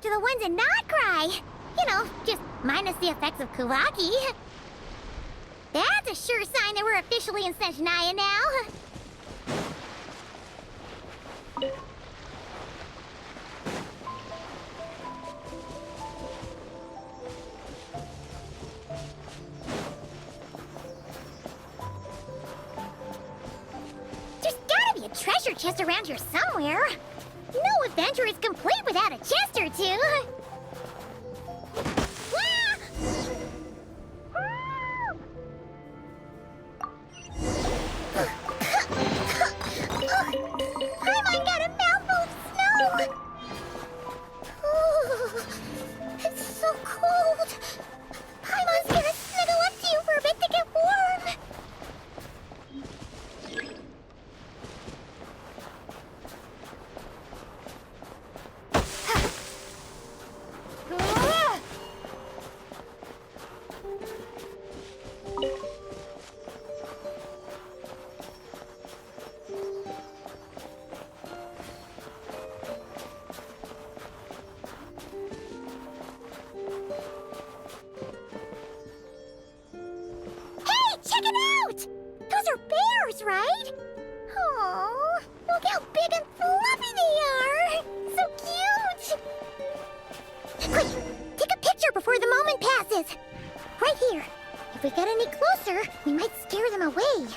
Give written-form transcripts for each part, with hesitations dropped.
to the ones in Notcry. You know, just minus the effects of Kuvaki. That's a sure sign that we're officially in Snezhnaya now. There's gotta be a treasure chest around here somewhere. No adventure is complete without a chest or two. Paimon got a mouthful of snow! It's so cold! Paimon's gonna snuggle up to you for a bit to get warm! Check it out! Those are bears, right? Oh, look how big and fluffy they are! So cute! Quick, take a picture before the moment passes. Right here. If we get any closer, we might scare them away.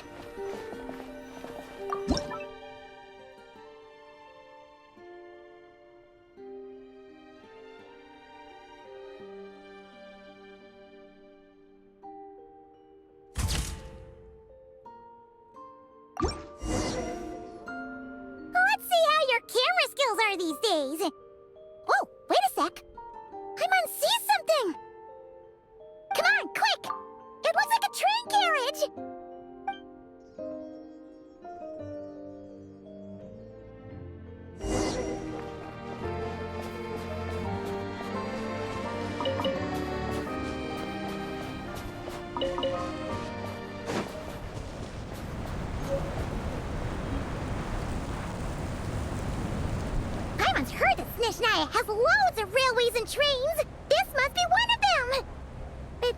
Let's see how your camera skills are these days. Oh, wait a sec. Paimon sees something. Come on, quick! It looks like a train carriage! Paimon's heard that Snezhnaya has loads of railways and trains. This must be one of them. But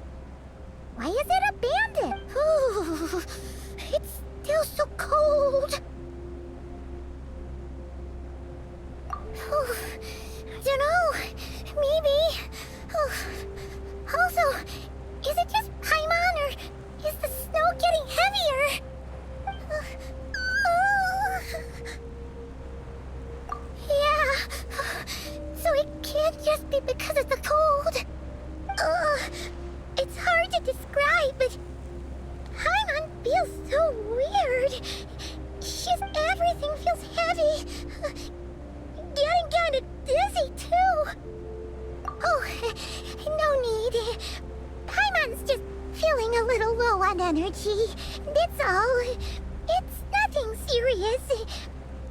why is it abandoned? Ooh, it's still so cold. Ooh, I don't know. Maybe. Also, is it just Paimon or is the snow getting heavier? Yeah, so it can't just be because of the cold. It's hard to describe, but Paimon feels so weird. Everything feels heavy. Getting kinda dizzy, too. Oh, no need. Paimon's just feeling a little low on energy. That's all. It's nothing serious.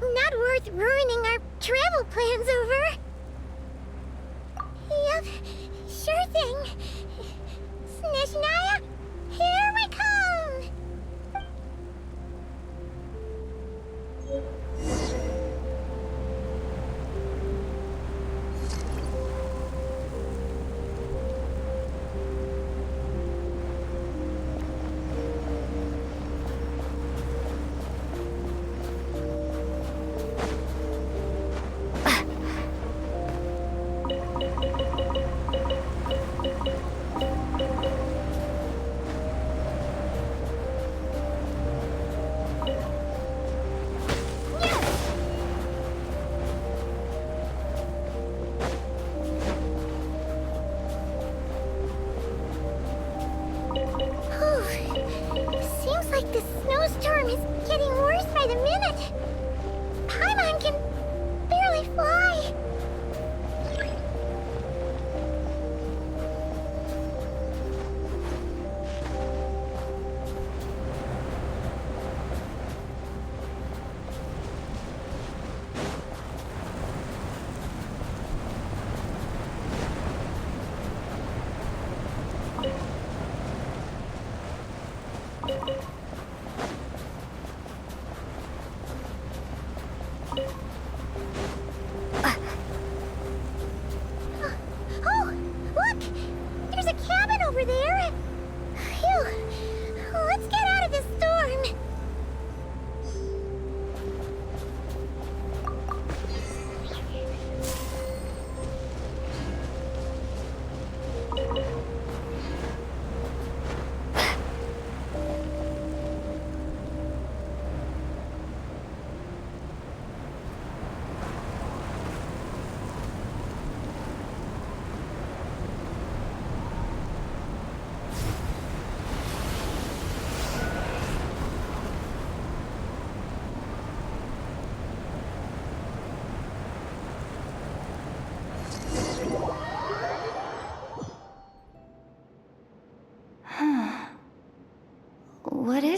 Not worth ruining our travel plans over. Yep, sure thing. Snezhnaya, here we come!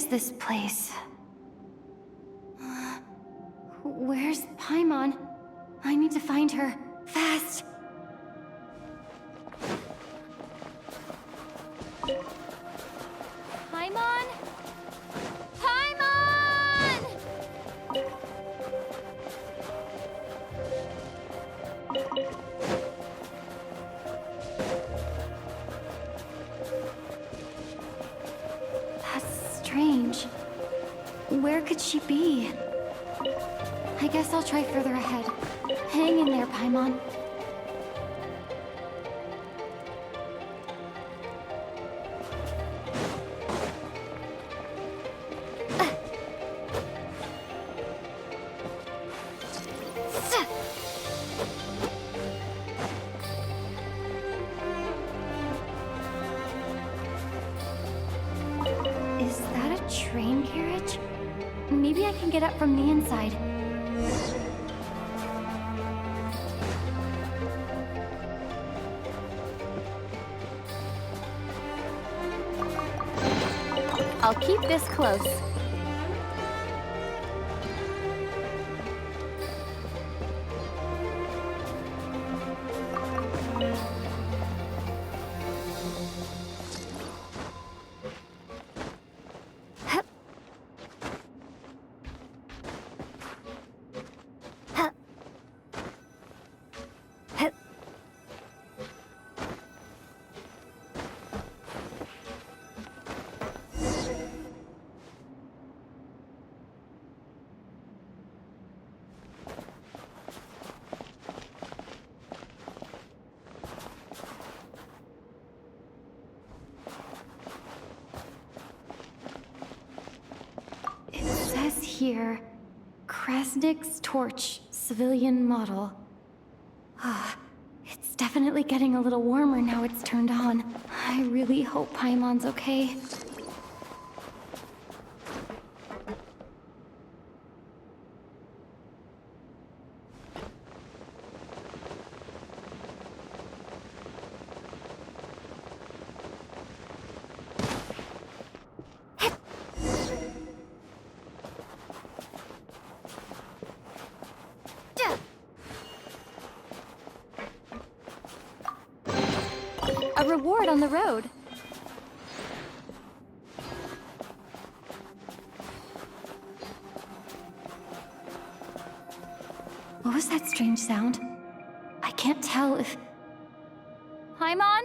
this place? Where's Paimon? I need to find her. Fast! Paimon? Paimon! That's strange. Where could she be? I guess I'll try further ahead. Hang in there, Paimon. Is that a train carriage? Maybe I can get up from the inside. I'll keep this close. Here, Krasnik's torch, civilian model. It's definitely getting a little warmer now it's turned on. I really hope Paimon's okay. A reward on the road. What was that strange sound? I can't tell if... Paimon?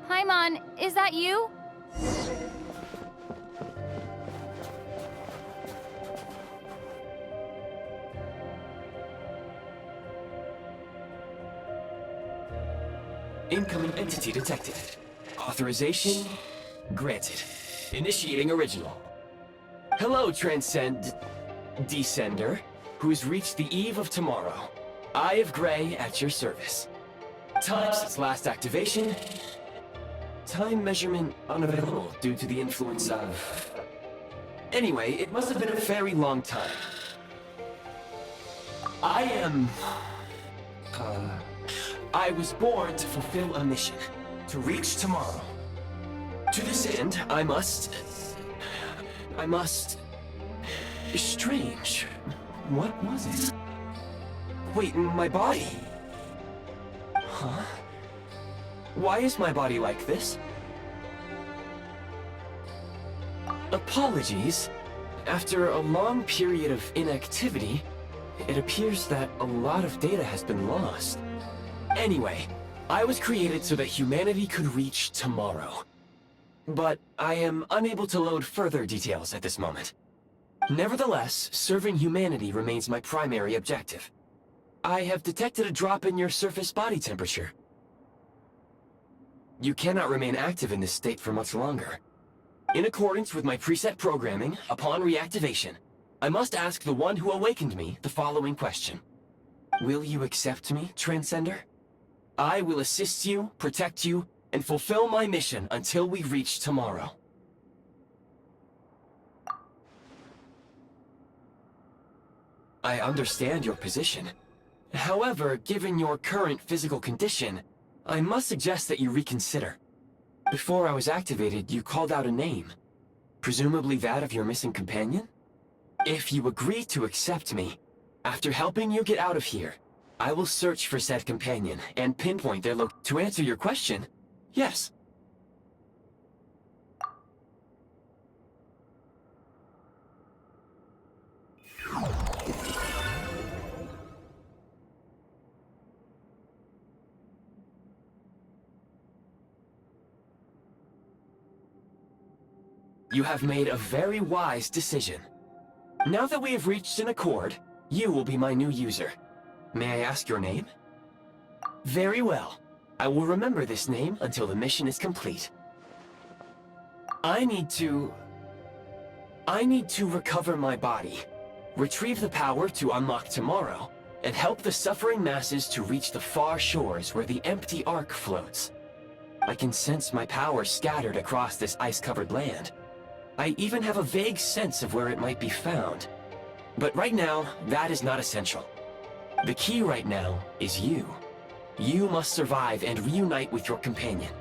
Paimon, is that you? Incoming entity detected. Authorization granted. Initiating original. Hello, Descender, who's reached the eve of tomorrow. Eye of Grey at your service. Time since last activation. Time measurement unavailable due to the influence of... Anyway, it must have been a very long time. I was born to fulfill a mission, to reach tomorrow. To this end, I must... Strange. What was it? Wait, my body? Huh? Why is my body like this? Apologies. After a long period of inactivity, it appears that a lot of data has been lost. Anyway, I was created so that humanity could reach tomorrow. But I am unable to load further details at this moment. Nevertheless, serving humanity remains my primary objective. I have detected a drop in your surface body temperature. You cannot remain active in this state for much longer. In accordance with my preset programming, upon reactivation, I must ask the one who awakened me the following question. Will you accept me, Transcender? I will assist you, protect you, and fulfill my mission until we reach tomorrow. I understand your position. However, given your current physical condition, I must suggest that you reconsider. Before I was activated, you called out a name. Presumably that of your missing companion? If you agree to accept me, after helping you get out of here, I will search for said companion and pinpoint their To answer your question, yes. You have made a very wise decision. Now that we have reached an accord, you will be my new user. May I ask your name? Very well. I will remember this name until the mission is complete. I need to recover my body, retrieve the power to unlock tomorrow, and help the suffering masses to reach the far shores where the empty Ark floats. I can sense my power scattered across this ice-covered land. I even have a vague sense of where it might be found. But right now, that is not essential. The key right now is you. You must survive and reunite with your companion.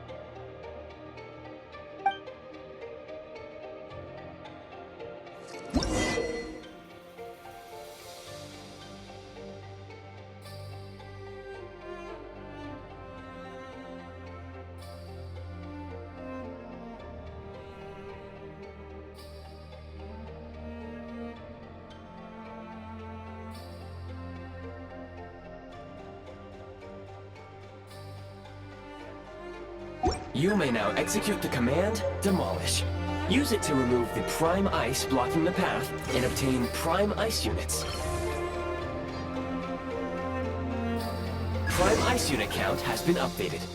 You may now execute the command, Demolish. Use it to remove the Prime Ice blocking the path and obtain Prime Ice units. Prime Ice unit count has been updated.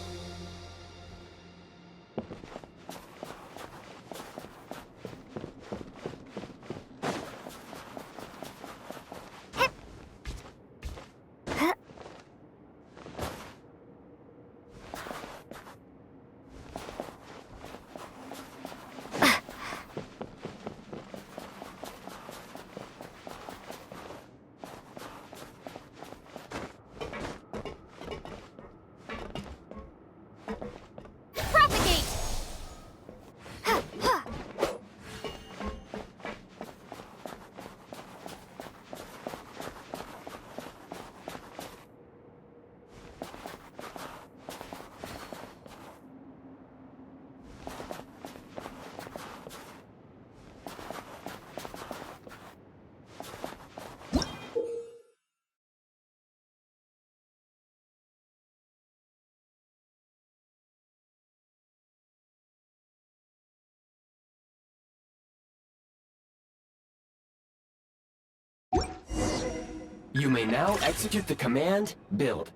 You may now execute the command, Build.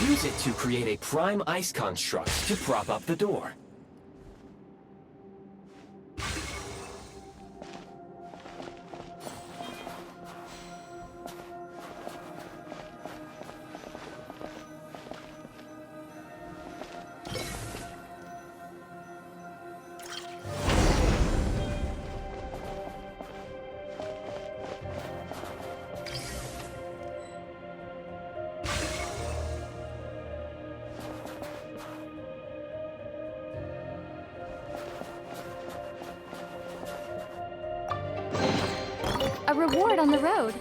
Use it to create a Prime Ice construct to prop up the door. A reward on the road.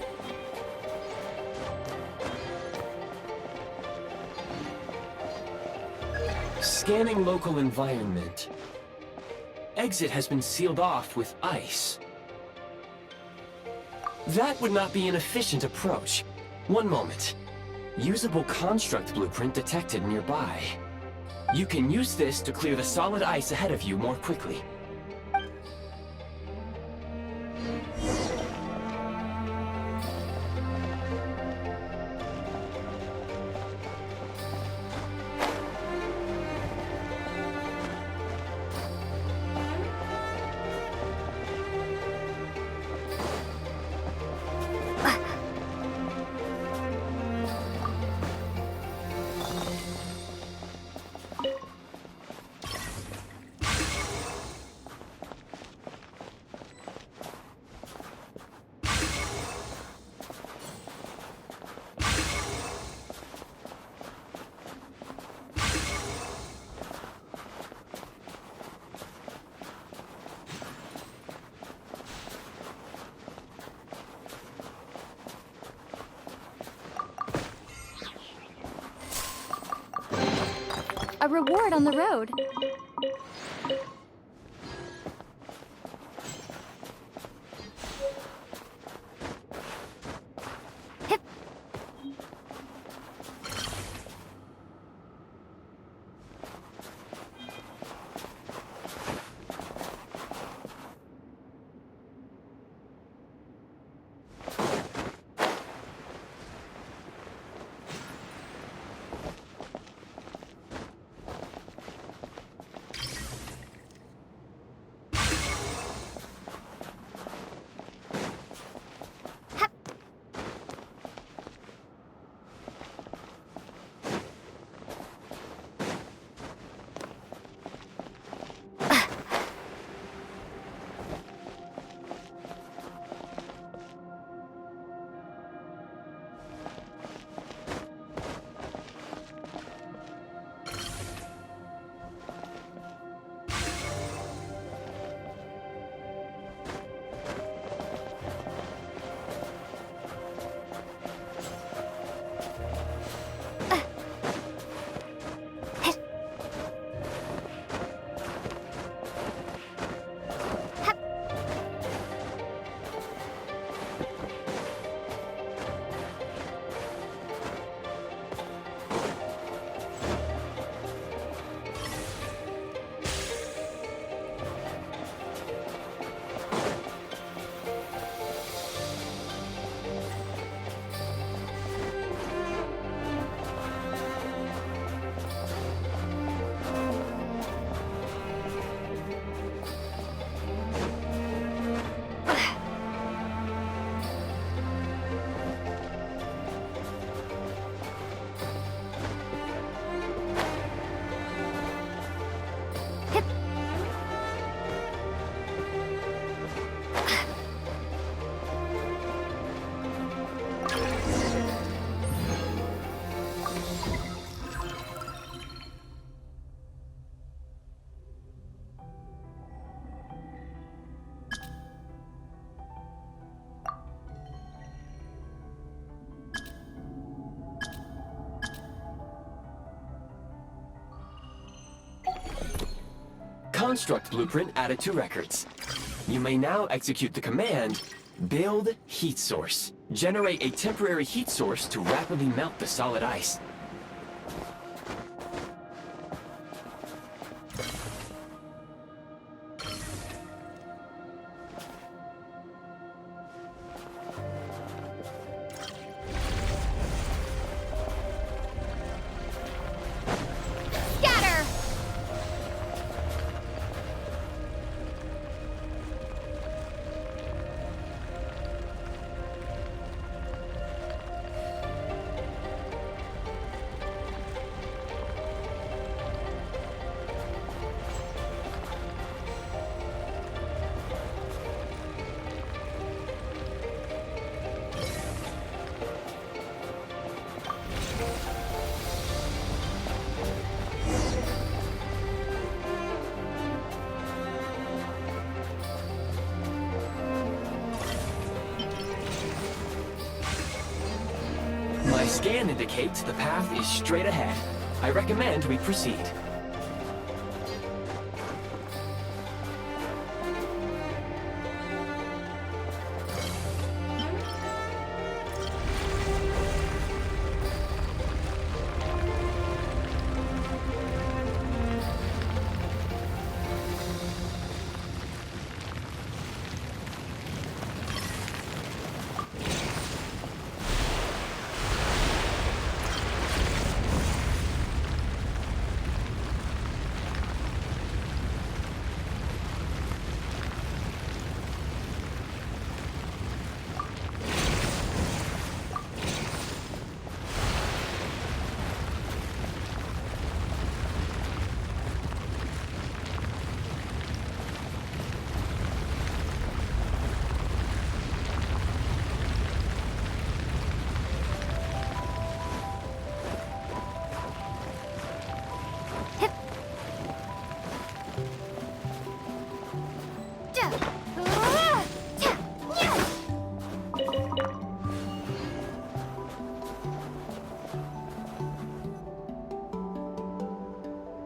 Scanning local environment. Exit has been sealed off with ice. That would not be an efficient approach. One moment. Usable construct blueprint detected nearby. You can use this to clear the solid ice ahead of you more quickly. a reward on the road. Hip. Construct blueprint added to records. You may now execute the command, build heat source. Generate a temporary heat source to rapidly melt the solid ice. Scatter! My scan indicates the path is straight ahead. I recommend we proceed.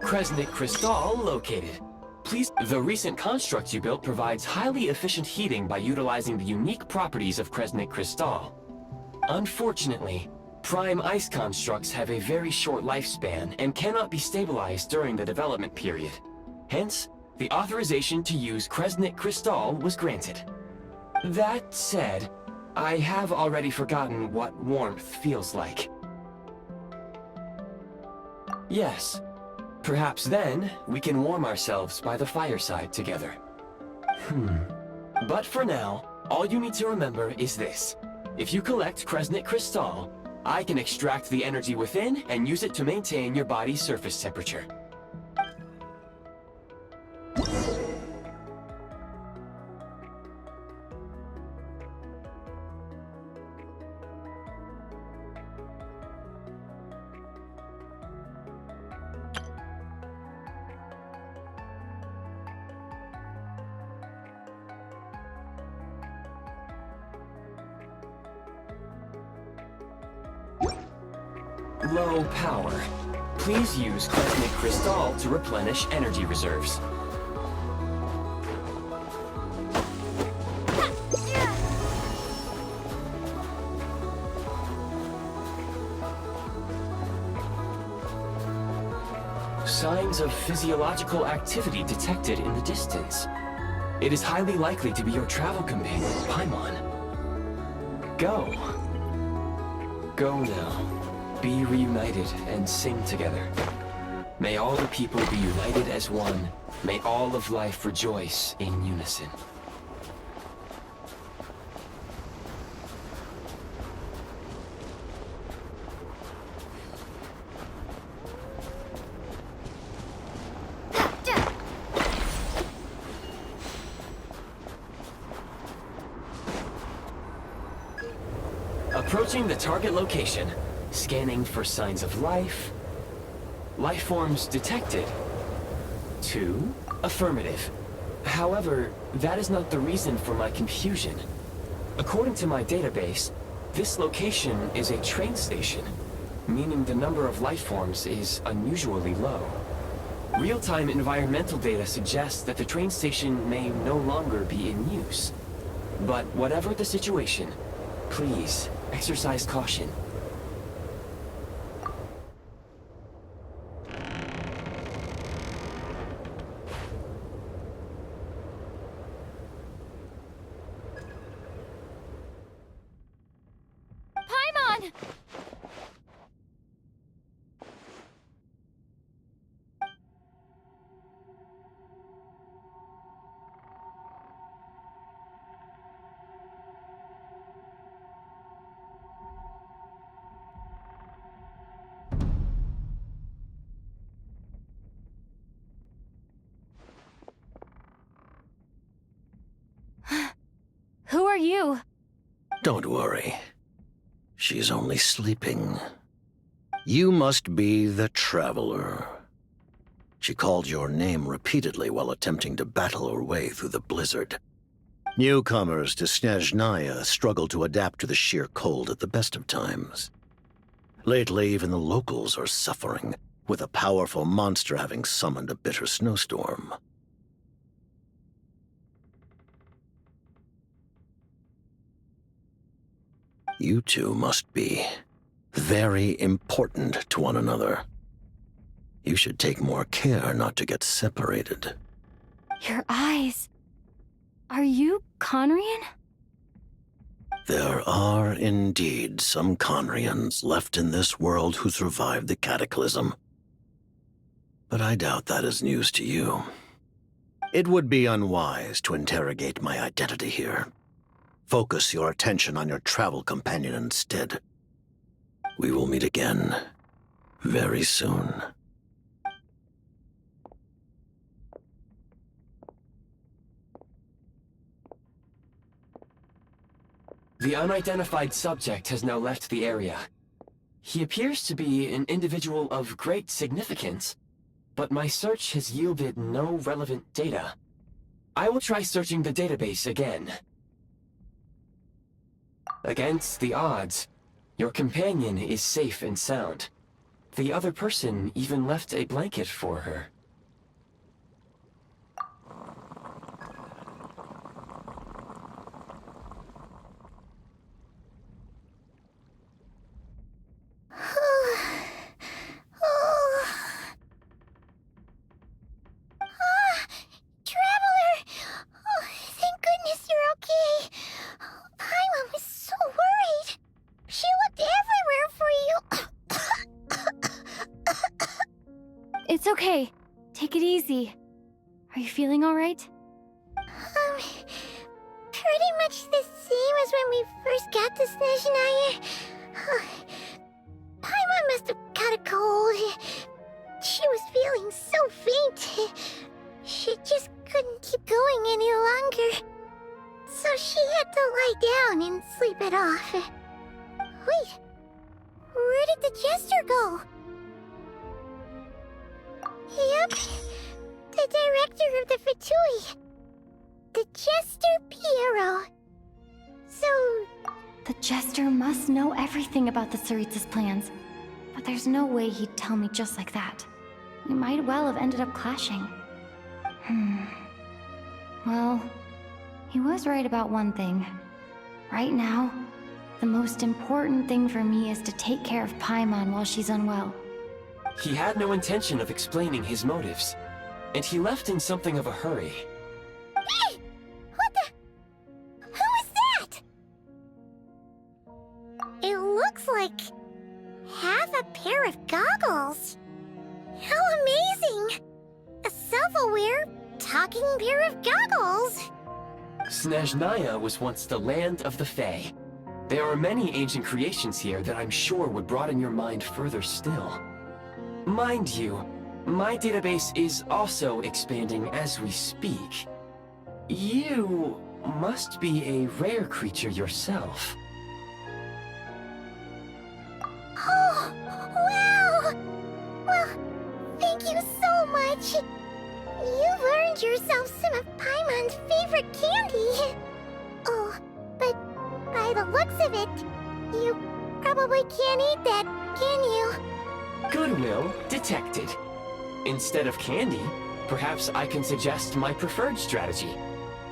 Kresnik Crystal located. Please, the recent construct you built provides highly efficient heating by utilizing the unique properties of Kresnik Crystal. Unfortunately, prime ice constructs have a very short lifespan and cannot be stabilized during the development period. Hence, the authorization to use Kresnik Crystal was granted. That said, I have already forgotten what warmth feels like. Yes. Perhaps then, we can warm ourselves by the fireside together. But for now, all you need to remember is this. If you collect Kresnik Crystal, I can extract the energy within and use it to maintain your body's surface temperature. Low power. Please use Kresnik Crystal to replenish energy reserves. Signs of physiological activity detected in the distance. It is highly likely to be your travel companion, Paimon. Go. Go now. Be reunited and sing together. May all the people be united as one. May all of life rejoice in unison. Approaching the target location. Scanning for signs of life. Life forms detected. 2. Affirmative. However, that is not the reason for my confusion. According to my database, this location is a train station, meaning the number of life forms is unusually low. Real-time environmental data suggests that the train station may no longer be in use. But whatever the situation, please exercise caution. Who are you? Don't worry. She's only sleeping. You must be the Traveler. She called your name repeatedly while attempting to battle her way through the blizzard. Newcomers to Snezhnaya struggle to adapt to the sheer cold at the best of times. Lately, even the locals are suffering, with a powerful monster having summoned a bitter snowstorm. You two must be very important to one another. You should take more care not to get separated. Your eyes. Are you Conrian? There are indeed some Conrians left in this world who survived the cataclysm. But I doubt that is news to you. It would be unwise to interrogate my identity here. Focus your attention on your travel companion instead. We will meet again very soon. The unidentified subject has now left the area. He appears to be an individual of great significance, but my search has yielded no relevant data. I will try searching the database again. Against the odds, your companion is safe and sound. The other person even left a blanket for her. Traveler! Oh, thank goodness you're okay. Paimon was so worried. She looked everywhere for you. It's okay. Take it easy. Are you feeling alright? Pretty much the same as when we first got to Snezhnaya. Paimon must have caught a cold. She was feeling so faint. She just couldn't keep going any longer. So she had to lie down and sleep it off. Wait, where did the jester go? Yep, the director of the Fatui. The Jester Piero. So... The Jester must know everything about the Tsaritsa's plans. But there's no way he'd tell me just like that. We might well have ended up clashing. Well, he was right about one thing. Right now, the most important thing for me is to take care of Paimon while she's unwell. He had no intention of explaining his motives, and he left in something of a hurry. Hey! What the... Who is that? It looks like... half a pair of goggles. How amazing! A self-aware, talking pair of goggles! Snezhnaya was once the land of the Fae. There are many ancient creations here that I'm sure would broaden your mind further still. Mind you, my database is also expanding as we speak. You must be a rare creature yourself. Oh, wow! Well, thank you so much. You've earned yourself some of Paimon's favorite candy. Oh, but by the looks of it, you probably can't eat that, can you? Goodwill detected. Instead of candy, perhaps I can suggest my preferred strategy.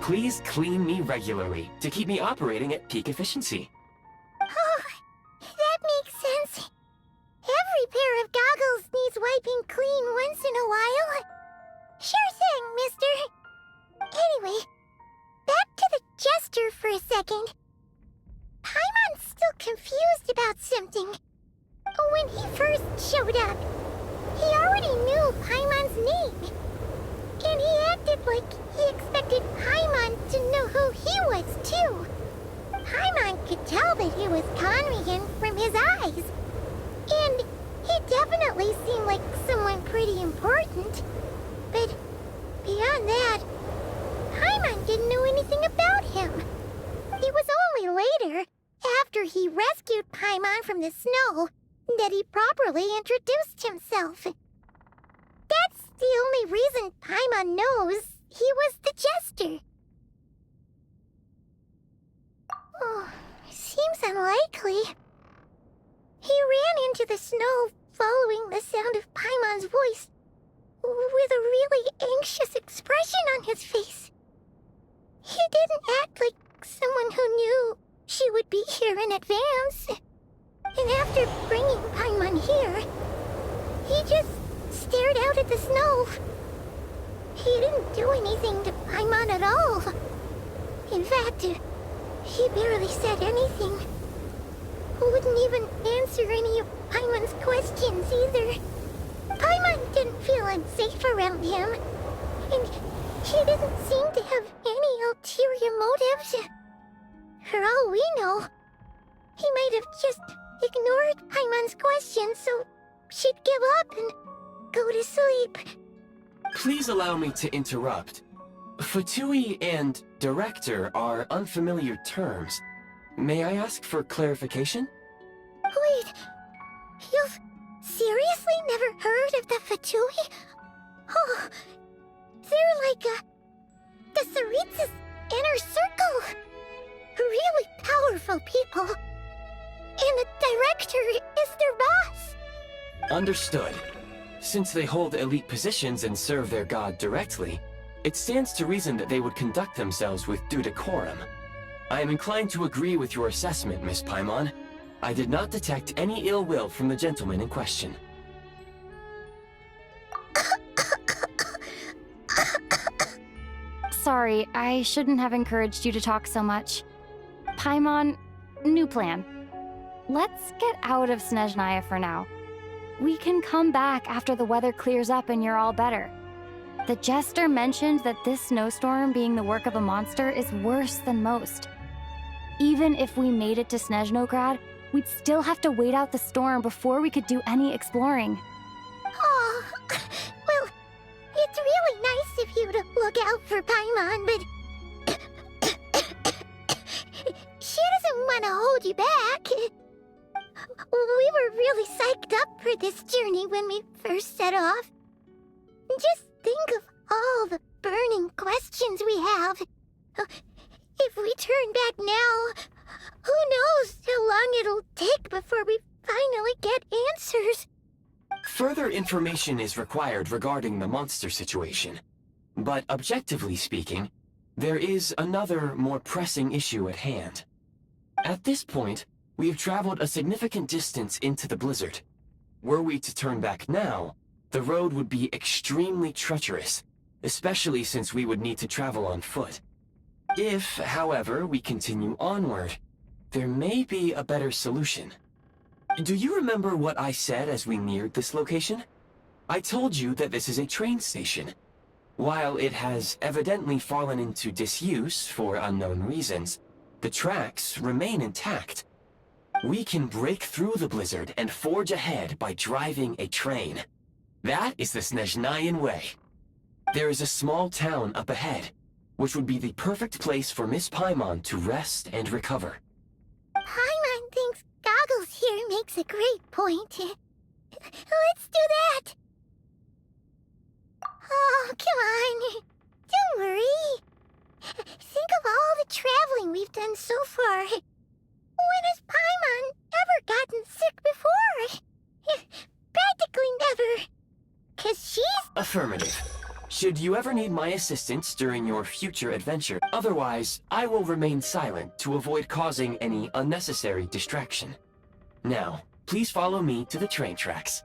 Please clean me regularly to keep me operating at peak efficiency. Oh, that makes sense. Every pair of goggles needs wiping clean once in a while. Sure thing, mister. Anyway, back to the jester for a second. Paimon's still confused about something. When he first showed up, he already knew Paimon's name. And he acted like he expected Paimon to know who he was, too. Paimon could tell that he was conning him from his eyes. And he definitely seemed like someone pretty important. But beyond that, Paimon didn't know anything about him. It was only later, after he rescued Paimon from the snow, that he properly introduced himself. That's the only reason Paimon knows he was the jester. Oh, seems unlikely. He ran into the snow following the sound of Paimon's voice, with a really anxious expression on his face. He didn't act like someone who knew she would be here in advance. And after bringing Paimon here, he just stared out at the snow. He didn't do anything to Paimon at all. In fact, he barely said anything. Wouldn't even answer any of Paimon's questions either. Paimon didn't feel unsafe around him, and he didn't seem to have any ulterior motives. For all we know, he might have just ignored Paimon's questions so she'd give up and go to sleep. Please allow me to interrupt. Fatui and director are unfamiliar terms. May I ask for clarification? Wait, you've seriously never heard of the Fatui? Oh, they're like the Tsaritsa's inner circle. Really powerful people. And the director is their boss. Understood. Since they hold elite positions and serve their god directly, it stands to reason that they would conduct themselves with due decorum. I am inclined to agree with your assessment, Miss Paimon. I did not detect any ill will from the gentleman in question. Sorry, I shouldn't have encouraged you to talk so much. Paimon, new plan. Let's get out of Snezhnaya for now. We can come back after the weather clears up and you're all better. The jester mentioned that this snowstorm being the work of a monster is worse than most. Even if we made it to Snezhnograd, we'd still have to wait out the storm before we could do any exploring. Oh, well, it's really nice of you to look out for Paimon, but she doesn't want to hold you back. We were really psyched up for this journey when we first set off. Just think of all the burning questions we have. If we turn back now, who knows how long it'll take before we finally get answers. Further information is required regarding the monster situation. But objectively speaking, there is another, more pressing issue at hand. At this point, we have traveled a significant distance into the blizzard. Were we to turn back now, the road would be extremely treacherous, especially since we would need to travel on foot. If, however, we continue onward, there may be a better solution. Do you remember what I said as we neared this location? I told you that this is a train station. While it has evidently fallen into disuse for unknown reasons, the tracks remain intact. We can break through the blizzard and forge ahead by driving a train. That is the Snezhnayan way. There is a small town up ahead, which would be the perfect place for Miss Paimon to rest and recover. Paimon thinks Goggles here makes a great point. Let's do that! Oh, come on. Don't worry. Think of all the traveling we've done so far. When has Paimon ever gotten sick before? Practically never. 'Cause she's... Affirmative. Should you ever need my assistance during your future adventure, otherwise, I will remain silent to avoid causing any unnecessary distraction. Now, please follow me to the train tracks.